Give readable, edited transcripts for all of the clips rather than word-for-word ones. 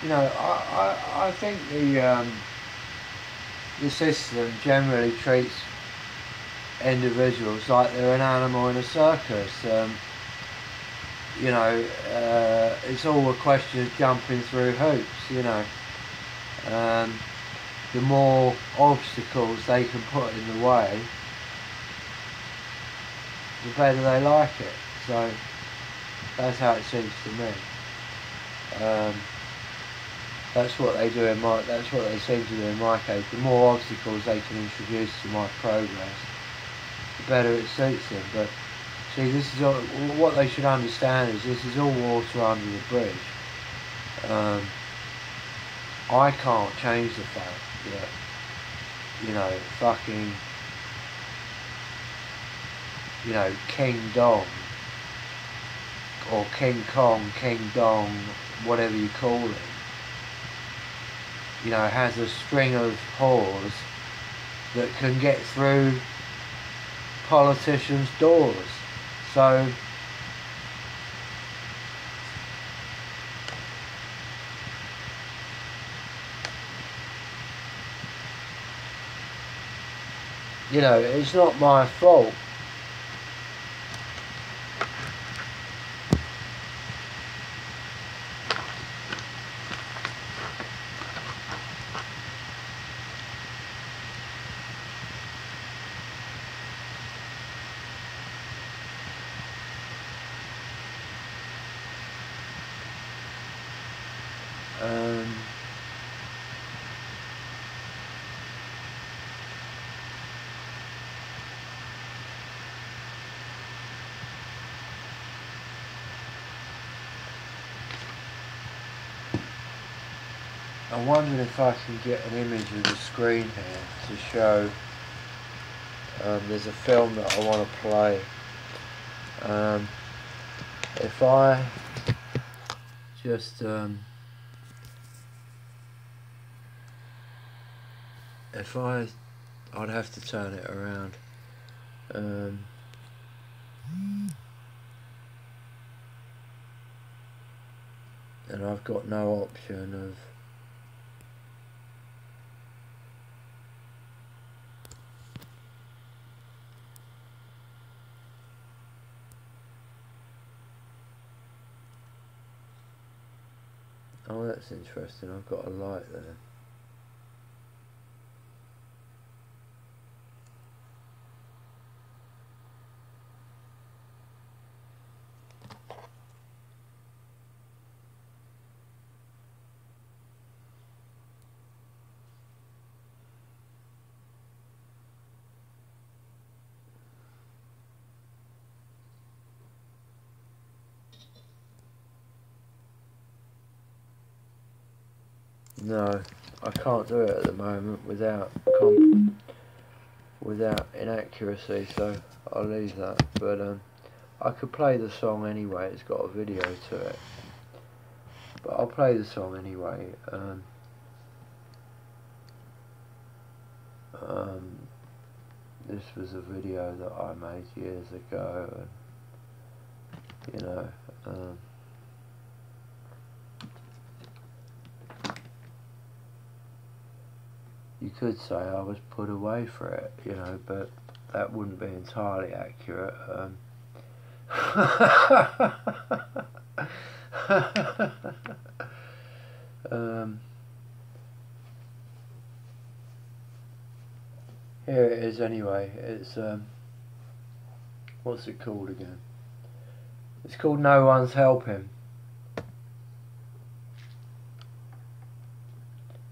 You know, I think the system generally treats individuals like they're an animal in a circus. You know, it's all a question of jumping through hoops, you know. Um, the more obstacles they can put in the way, the better they like it. So that's how it seems to me. That's what they do in my. That's what they seem to do in my case. The more obstacles they can introduce to my progress, the better it suits them. But see, this is all, what they should understand is this is all water under the bridge. I can't change the fact that, you know, fucking, you know, King Dong or King Kong, King Dong, whatever you call him, you know, has a string of whores that can get through politicians' doors. So you know, it's not my fault. I'm wondering if I can get an image of the screen here to show. There's a film that I want to play. If I just I'd have to turn it around. And I've got no option of. Oh, that's interesting. I've got a light there. No, I can't do it at the moment without inaccuracy, so I'll leave that. But I could play the song anyway. It's got a video to it, but I'll play the song anyway. This was a video that I made years ago, and you know. You could say I was put away for it, you know, but that wouldn't be entirely accurate. Here it is anyway. It's what's it called again? It's called No One's Helping.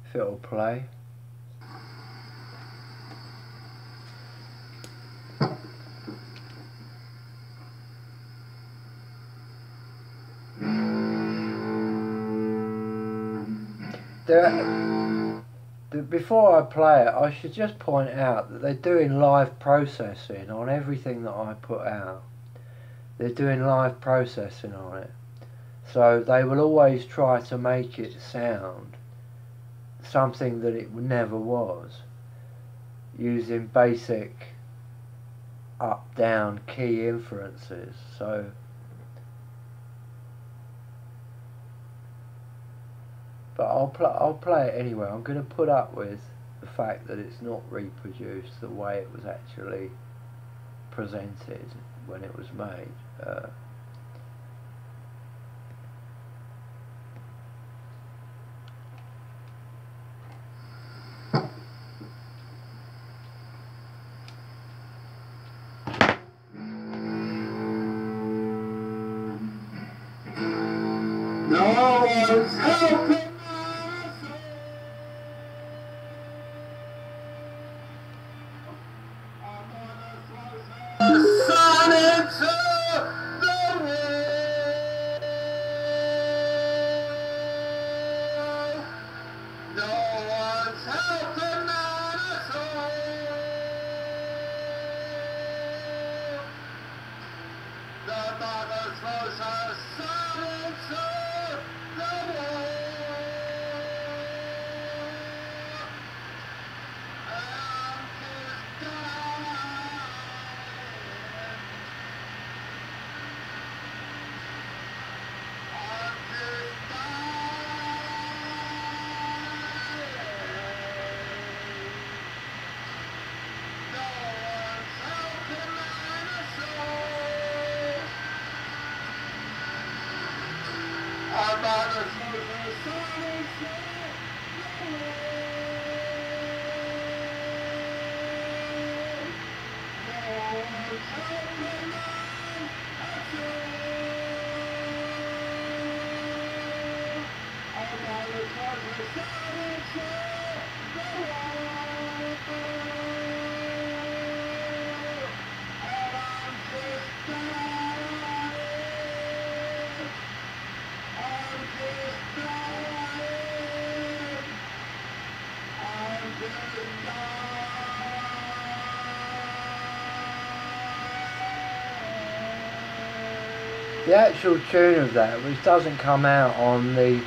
If it'll play. Before I play it, I should just point out that they're doing live processing on everything that I put out. They're doing live processing on it. So they will always try to make it sound something that it never was, using basic up-down key inferences. So But I'll play it anyway. I'm going to put up with the fact that it's not reproduced the way it was actually presented when it was made. No one's helping us. The sun into the wind. No one's helping us all. The mother throws her son into the wall. And is dying. The actual tune of that, which doesn't come out on the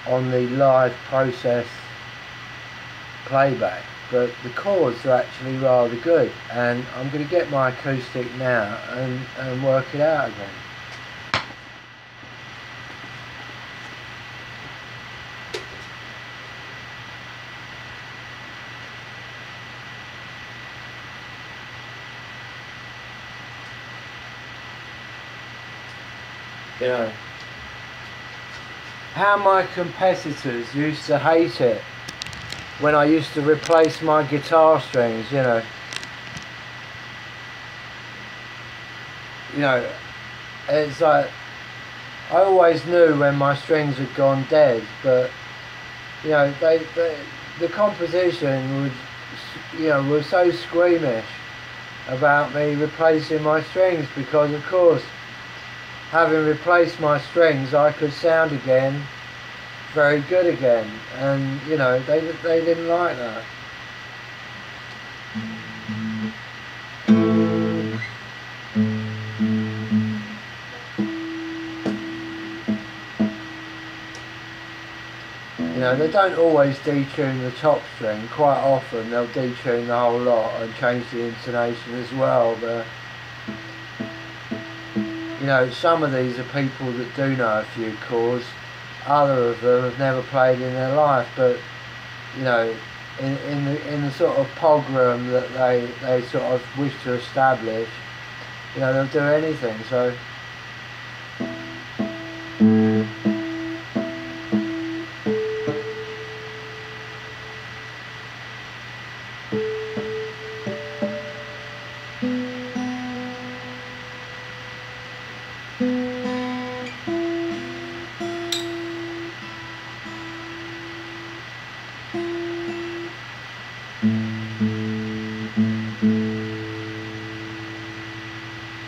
live process playback, but the chords are actually rather good, and I'm going to get my acoustic now and work it out again. You know, how my competitors used to hate it when I used to replace my guitar strings, you know. It's like, I always knew when my strings had gone dead, but, you know, the composition would, you know, was so squeamish about me replacing my strings, because of course, having replaced my strings, I could sound again, very good again, and you know, they didn't like that. You know, they don't always detune the top string. Quite often they'll detune the whole lot and change the intonation as well, but you know, some of these are people that do know a few chords, other of them have never played in their life, but you know, in the sort of program that they sort of wish to establish, you know, they'll do anything. So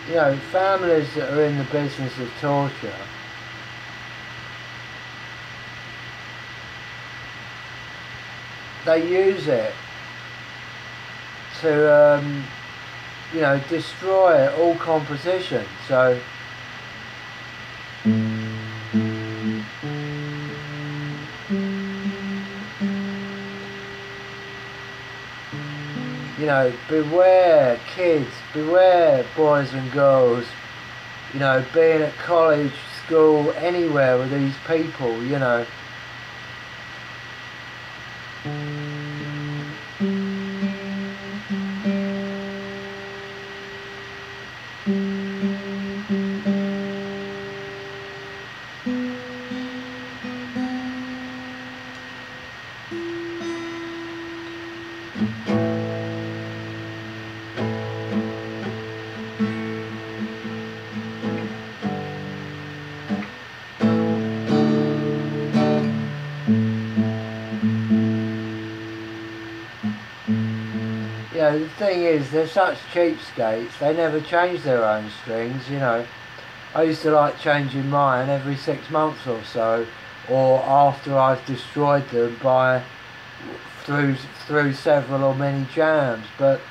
you know, families that are in the business of torture, they use it to, you know, destroy all composition. So, you know, beware kids, beware boys and girls, you know, being at college, school, anywhere with these people, you know, You know, the thing is, they're such cheapskates, they never change their own strings, you know. I used to like changing mine every 6 months or so, or after I've destroyed them by through several or many jams. But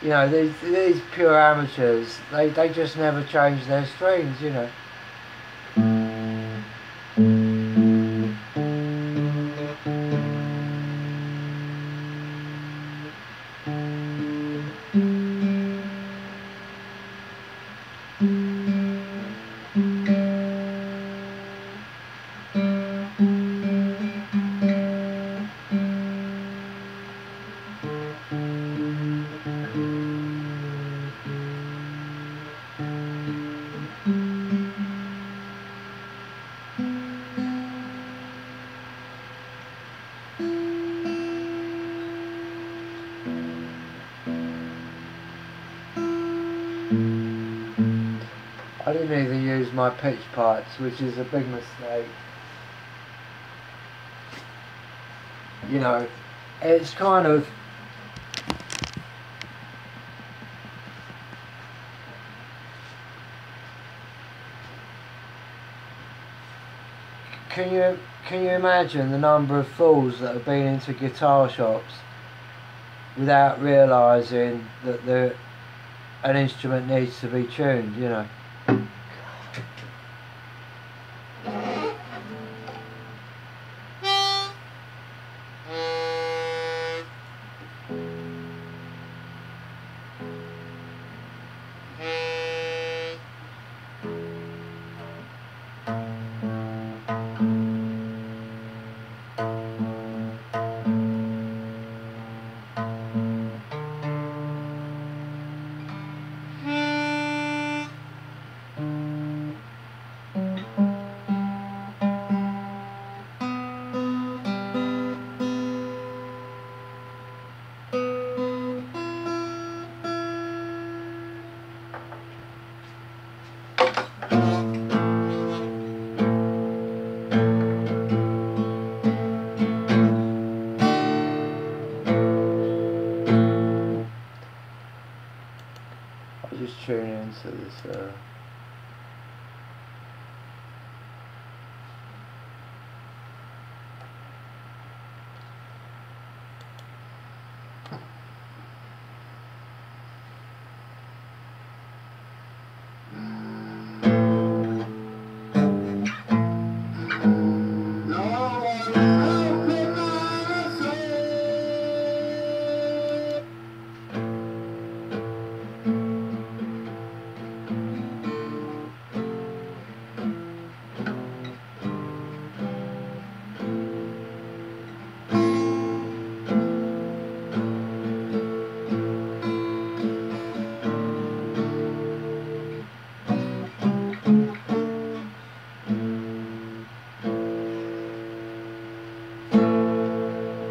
you know, these pure amateurs, they just never change their strings, you know. I didn't even use my pitch pipes, which is a big mistake. You know, it's kind of... Can you imagine the number of fools that have been into guitar shops without realising that an instrument needs to be tuned, you know? I'll just tune into this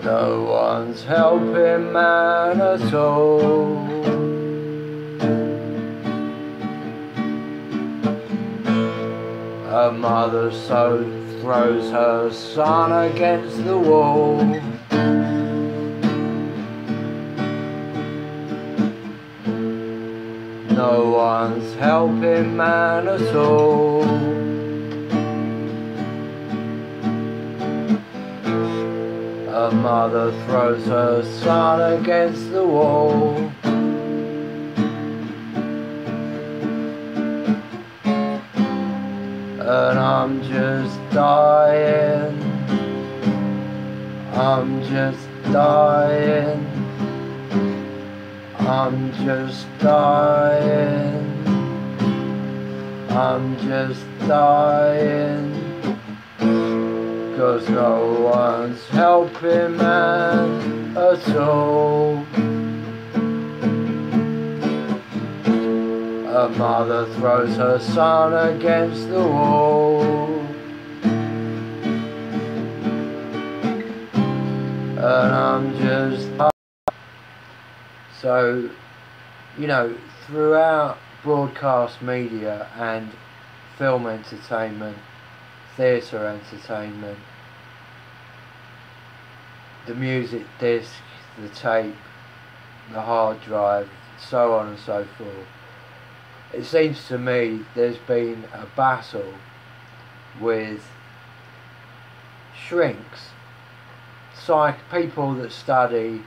No one's helping man at all. A mother so throws her son against the wall. No one's helping man at all. A mother throws her son against the wall. And I'm just dying. I'm just dying. I'm just dying. I'm just dying. 'Cause no one's helping man at all. A mother throws her son against the wall, and I'm just... So, you know, throughout broadcast media and film entertainment, theatre entertainment, the music disc, the tape, the hard drive, so on and so forth, it seems to me there's been a battle with shrinks, people that study...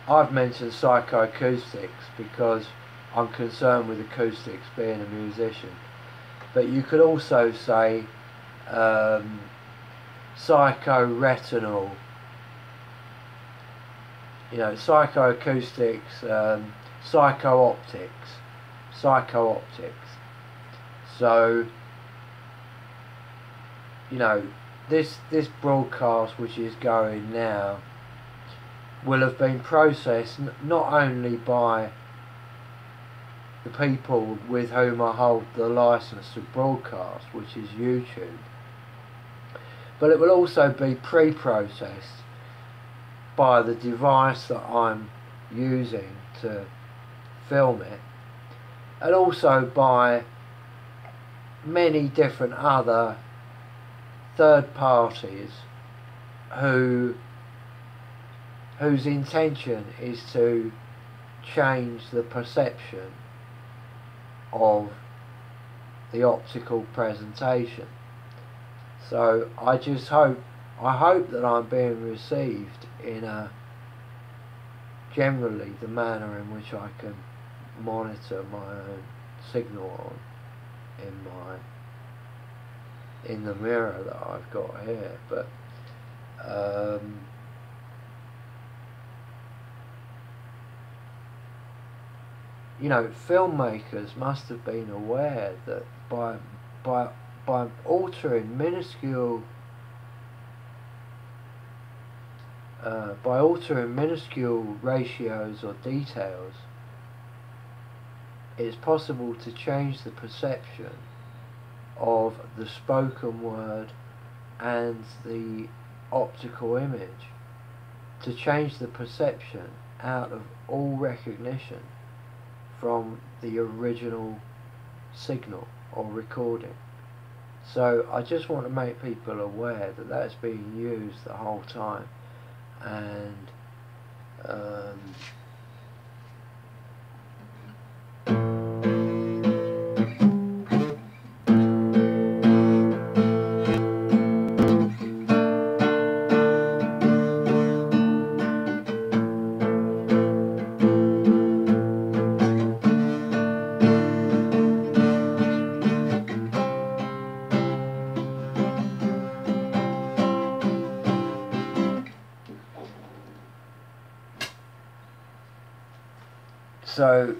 I've mentioned psychoacoustics because I'm concerned with acoustics being a musician, but you could also say psychoretinal, you know, psychoacoustics, psycho-optics. So, you know, this broadcast which is going now will have been processed not only by the people with whom I hold the license to broadcast, which is YouTube, but it will also be pre-processed by the device that I'm using to film it, and also by many different other third parties whose intention is to change the perception of the optical presentation. So I hope that I'm being received in generally the manner in which I can monitor my own signal in the mirror that I've got here. But you know, filmmakers must have been aware that by altering minuscule ratios or details, it's possible to change the perception of the spoken word and the optical image, to change the perception out of all recognition from the original signal or recording. So I just want to make people aware that that's being used the whole time, and so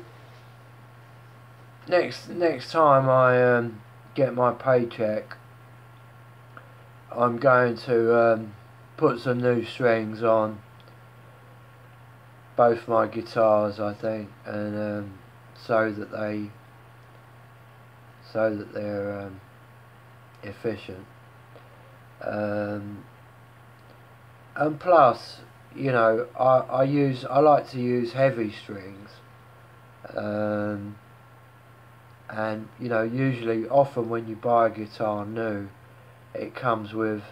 next time I get my paycheck, I'm going to put some new strings on both my guitars, I think, and so that they're efficient, and plus, you know, I like to use heavy strings, and you know, usually, often when you buy a guitar new, it comes with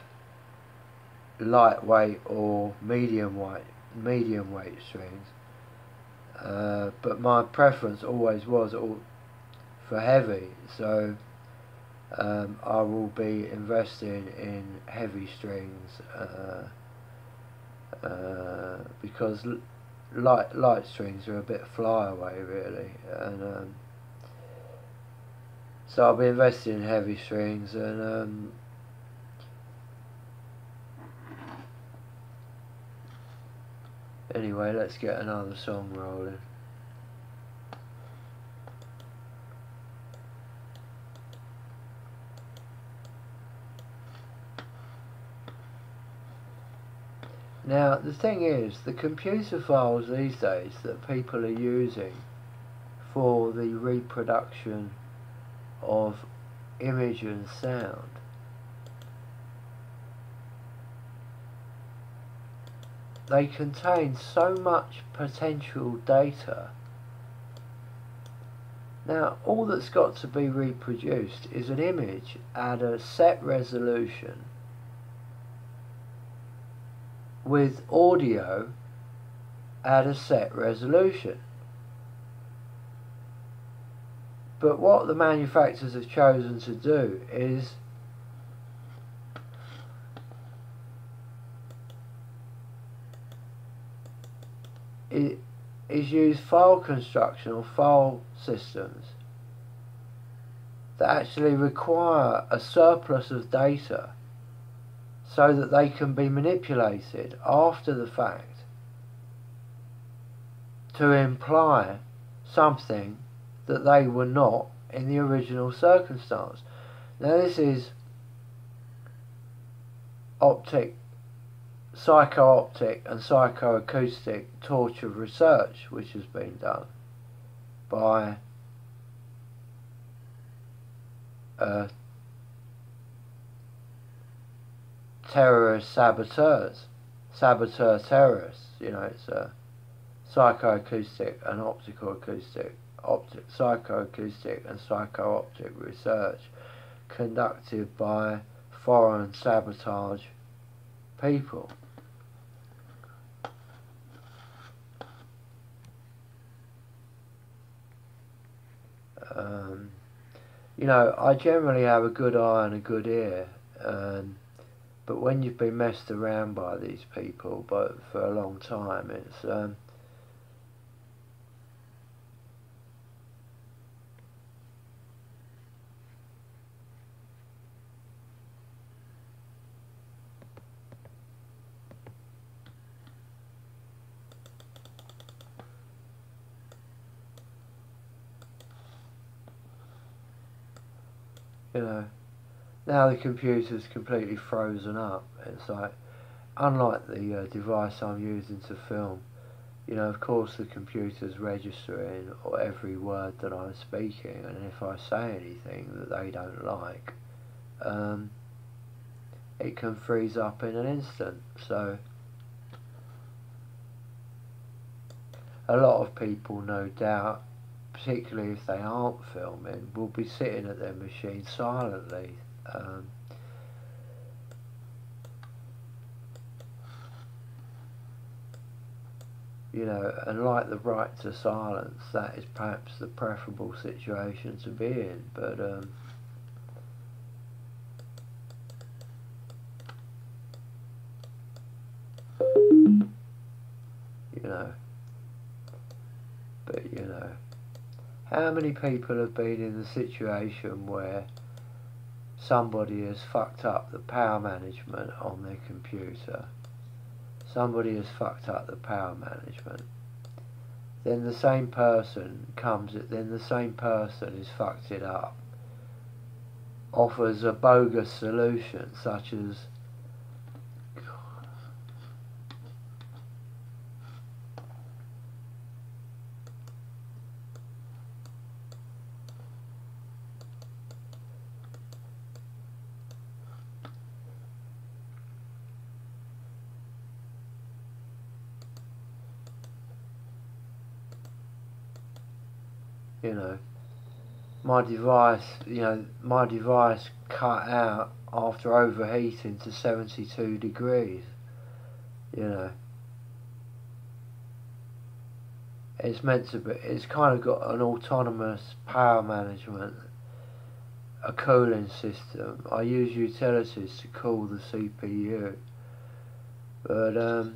lightweight or medium weight strings, but my preference always was for heavy, so I will be investing in heavy strings, because light strings are a bit flyaway really, and so I'll be investing in heavy strings, and anyway, let's get another song rolling. Now the thing is, the computer files these days that people are using for the reproduction of image and sound. They contain so much potential data. Now, all that's got to be reproduced is an image at a set resolution with audio at a set resolution. But what the manufacturers have chosen to do is use file construction or file systems that actually require a surplus of data so that they can be manipulated after the fact to imply something that they were not in the original circumstance. Now this is psycho-optic and psychoacoustic torture research which has been done by terrorist saboteurs, saboteur terrorists. You know, it's a psychoacoustic and psychoacoustic and psycho-optic research conducted by foreign sabotage people. You know, I generally have a good eye and a good ear, but when you've been messed around by these people for a long time, it's you know, now the computer's completely frozen up. It's like, unlike the device I'm using to film, you know, of course the computer's registering every word that I'm speaking, and if I say anything that they don't like, it can freeze up in an instant. So a lot of people, no doubt, particularly if they aren't filming, will be sitting at their machine silently. You know, and like the right to silence, that is perhaps the preferable situation to be in, but you know, how many people have been in the situation where somebody has fucked up the power management on their computer? Somebody has fucked up the power management. Then the same person has fucked it up, offers a bogus solution such as, you know, my device cut out after overheating to 72 degrees. You know, it's meant to be, it's kind of got an autonomous power management, a cooling system. I use utilities to cool the CPU, but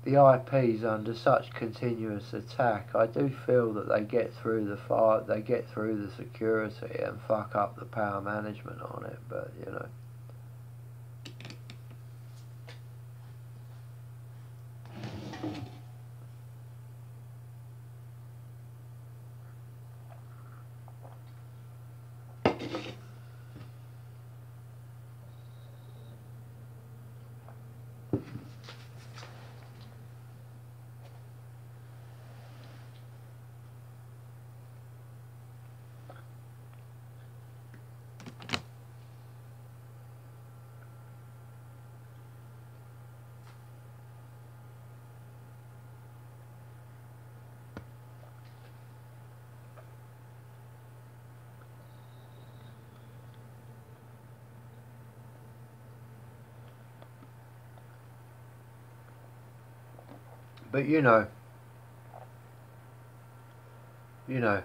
the IP's under such continuous attack. I do feel that they get through the security and fuck up the power management on it, but you know. But you know, you know,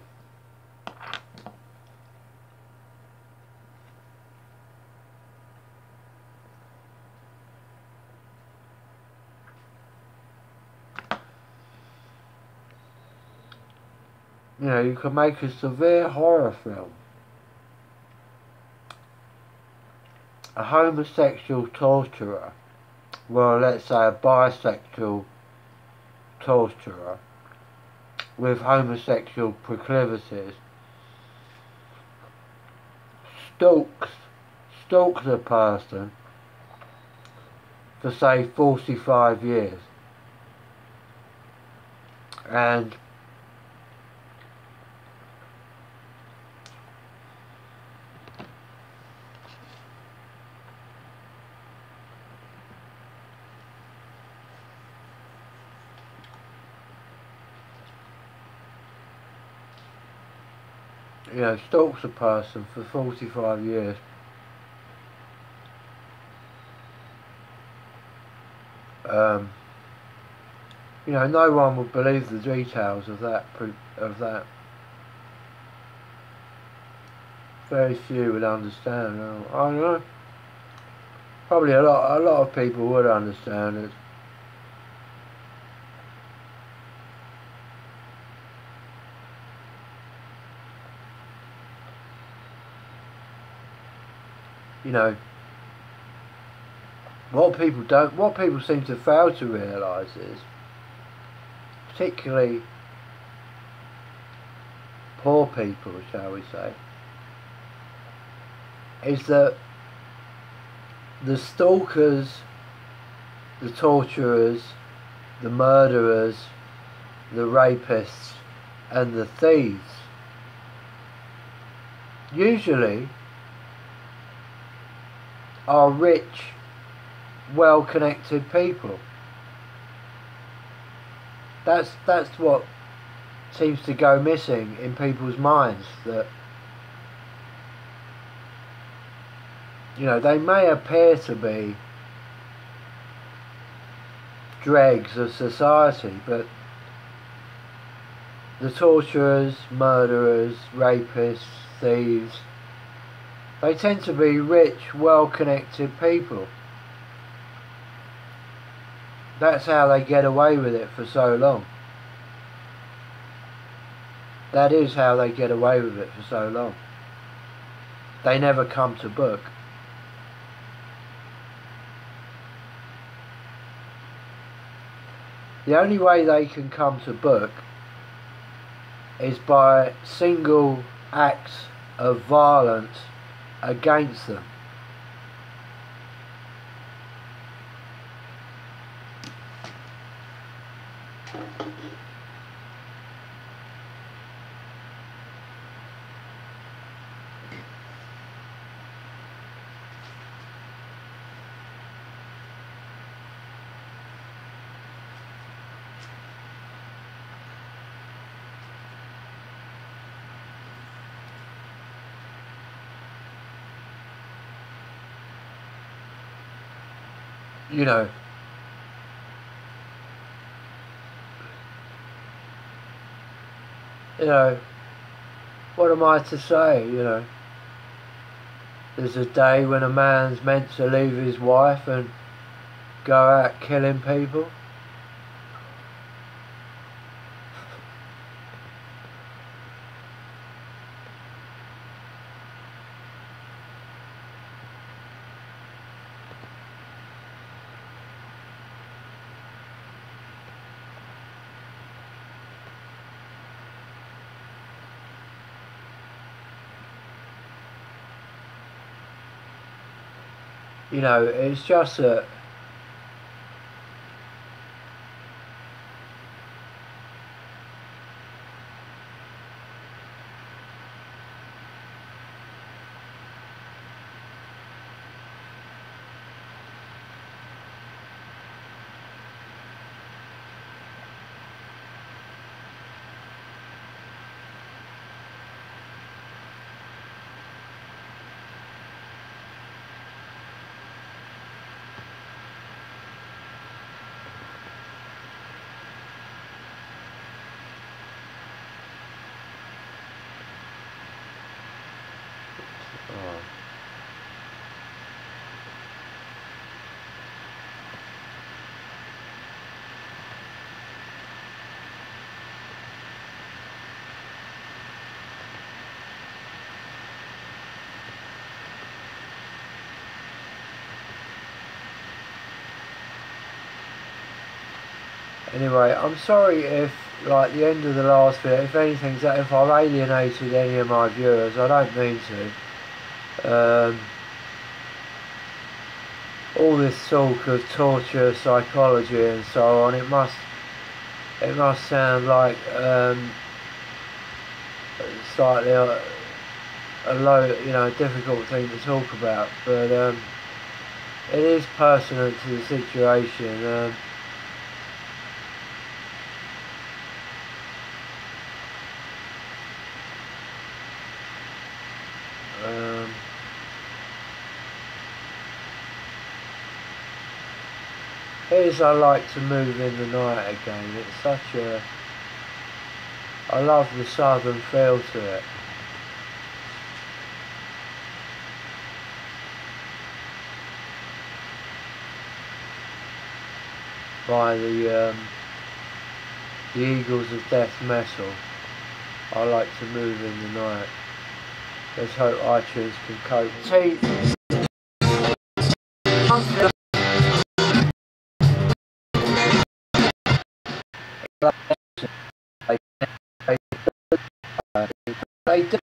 you can make a severe horror film. A homosexual torturer, well, let's say a bisexual torturer with homosexual proclivities, stalks a person for say 45 years, and stalks a person for 45 years. No one would believe the details of that. Very few would understand. I don't know. Probably a lot of people would understand it. What people seem to fail to realise is, particularly poor people, shall we say, is that the stalkers, the torturers, the murderers, the rapists and the thieves usually are rich, well-connected people. That's what seems to go missing in people's minds, that they may appear to be dregs of society, but the torturers, murderers, rapists, thieves, they tend to be rich, well-connected people. That's how they get away with it for so long. That is how they get away with it for so long. They never come to book. The only way they can come to book is by single acts of violence against them. What am I to say? There's a day when a man's meant to leave his wife and go out killing people. It's just that Anyway, I'm sorry if, like the end of the last video, if anything's that, if I've alienated any of my viewers, I don't mean to. All this talk of torture, psychology and so on, it must sound like slightly a low, difficult thing to talk about, but it is pertinent to the situation. Here's I Like to Move in the Night again. It's such a... I love the southern feel to it. By the Eagles of Death Metal. I Like to Move in the Night. Let's hope iTunes can cope. They do